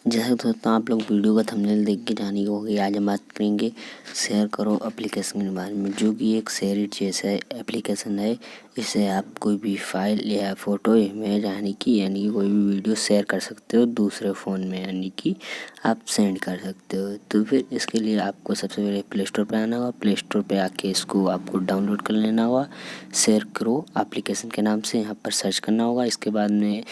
जैसे दोस्तों आप लोग वीडियो का थंबनेल देख के जाने होगी, आज हम बात करेंगे शेयर करो एप्लीकेशन के बारे में, जो कि एक शेयर इट जैसा एप्लीकेशन है। इससे आप कोई भी फाइल या फ़ोटो इमेज यानी कि कोई भी वीडियो शेयर कर सकते हो दूसरे फ़ोन में, यानी कि आप सेंड कर सकते हो। तो फिर इसके लिए आपको सबसे पहले प्ले स्टोर पर आना होगा। प्ले स्टोर पर आके इसको आपको डाउनलोड कर लेना होगा, शेयर करो एप्लीकेशन के नाम से। यहाँ पर सर्च करना होगा। इसके बाद में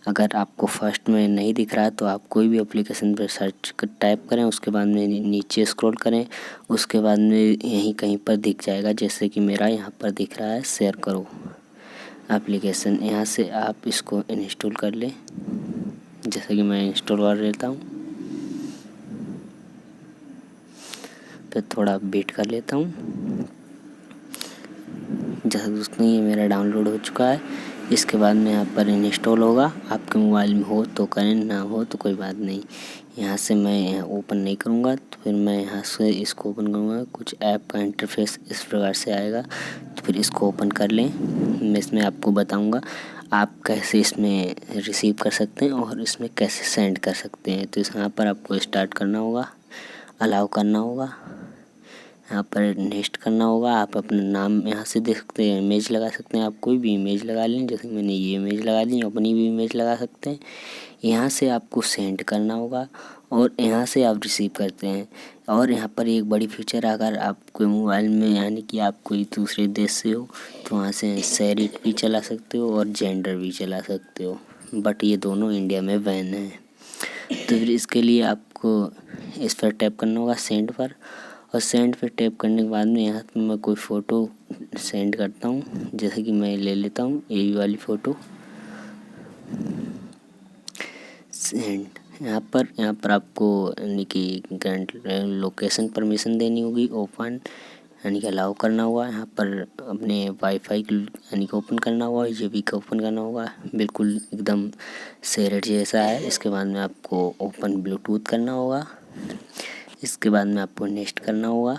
अगर आपको फर्स्ट में नहीं दिख रहा है तो आप कोई भी एप्लीकेशन पर सर्च टाइप करें, उसके बाद में नीचे स्क्रॉल करें, उसके बाद में यहीं कहीं पर दिख जाएगा। जैसे कि मेरा यहाँ पर दिख रहा है शेयर करो एप्लीकेशन। यहाँ से आप इसको इंस्टॉल कर लें। जैसे कि मैं इंस्टॉल कर लेता हूँ, फिर थोड़ा वेट कर लेता हूँ। जैसे दोस्तों ये मेरा डाउनलोड हो चुका है। इसके बाद में यहाँ पर इंस्टॉल होगा। आपके मोबाइल में हो तो करें, ना हो तो कोई बात नहीं। यहाँ से मैं यहाँ ओपन नहीं करूँगा, तो फिर मैं यहाँ से इसको ओपन करूँगा। कुछ ऐप का इंटरफेस इस प्रकार से आएगा, तो फिर इसको ओपन कर लें। मैं इसमें आपको बताऊँगा आप कैसे इसमें रिसीव कर सकते हैं और इसमें कैसे सेंड कर सकते हैं। तो यहाँ पर आपको स्टार्ट करना होगा, अलाउ करना होगा, यहाँ पर नेक्स्ट करना होगा। आप अपना नाम यहाँ से देख सकते हैं, इमेज लगा सकते हैं। आप कोई भी इमेज लगा लें, जैसे मैंने ये इमेज लगा ली, अपनी भी इमेज लगा सकते हैं। यहाँ से आपको सेंड करना होगा और यहाँ से आप रिसीव करते हैं। और यहाँ पर एक बड़ी फीचर, अगर आपके मोबाइल में यानी कि आप कोई दूसरे देश से हो तो वहाँ से शेयर इट भी चला सकते हो और जेंडर भी चला सकते हो, बट ये दोनों इंडिया में बैन है। तो फिर इसके लिए आपको इस पर टैप करना होगा, सेंड पर। और सेंड पे टैप करने के बाद में यहाँ पर मैं कोई फ़ोटो सेंड करता हूँ। जैसे कि मैं ले लेता हूँ यही वाली फ़ोटो, सेंड। यहाँ पर आपको यानी कि ग्रांट लोकेशन परमिशन देनी होगी, ओपन यानी कि अलाउ करना होगा। यहाँ पर अपने वाईफाई यानी कि ओपन करना होगा, जीबी का ओपन करना होगा। बिल्कुल एकदम शेयर जैसा है। इसके बाद में आपको ओपन ब्लूटूथ करना होगा। इसके बाद में आपको नेक्स्ट करना होगा।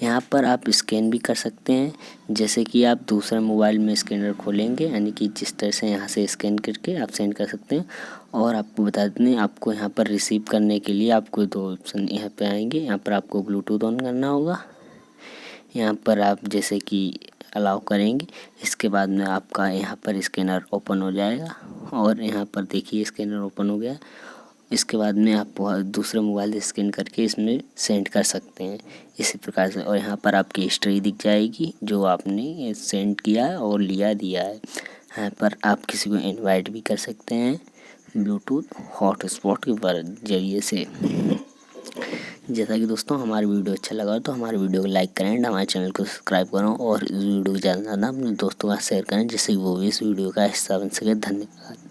यहाँ पर आप स्कैन भी कर सकते हैं, जैसे कि आप दूसरा मोबाइल में स्कैनर खोलेंगे, यानी कि जिस तरह से यहाँ से स्कैन करके आप सेंड कर सकते हैं। और आपको बता दें, आपको यहाँ पर रिसीव करने के लिए आपको दो ऑप्शन यहाँ पे आएंगे। यहाँ पर आपको ब्लूटूथ ऑन करना होगा। यहाँ पर आप जैसे कि अलाउ करेंगे, इसके बाद में आपका यहाँ पर स्कैनर ओपन हो जाएगा। और यहाँ पर देखिए स्कैनर ओपन हो गया। इसके बाद में आप दूसरे मोबाइल से स्कैन करके इसमें सेंड कर सकते हैं इसी प्रकार से। और यहाँ पर आपकी हिस्ट्री दिख जाएगी जो आपने सेंड किया है और दिया है। यहाँ पर आप किसी को इनवाइट भी कर सकते हैं ब्लूटूथ हॉटस्पॉट के जरिए से। जैसा कि दोस्तों हमारा वीडियो अच्छा लगा तो हमारे वीडियो को लाइक करें, हमारे चैनल को सब्सक्राइब करें और इस वीडियो को ज़्यादा से ज़्यादा अपने दोस्तों के साथ शेयर करें, जिससे वो भी इस वीडियो का हिस्सा बन सके। धन्यवाद।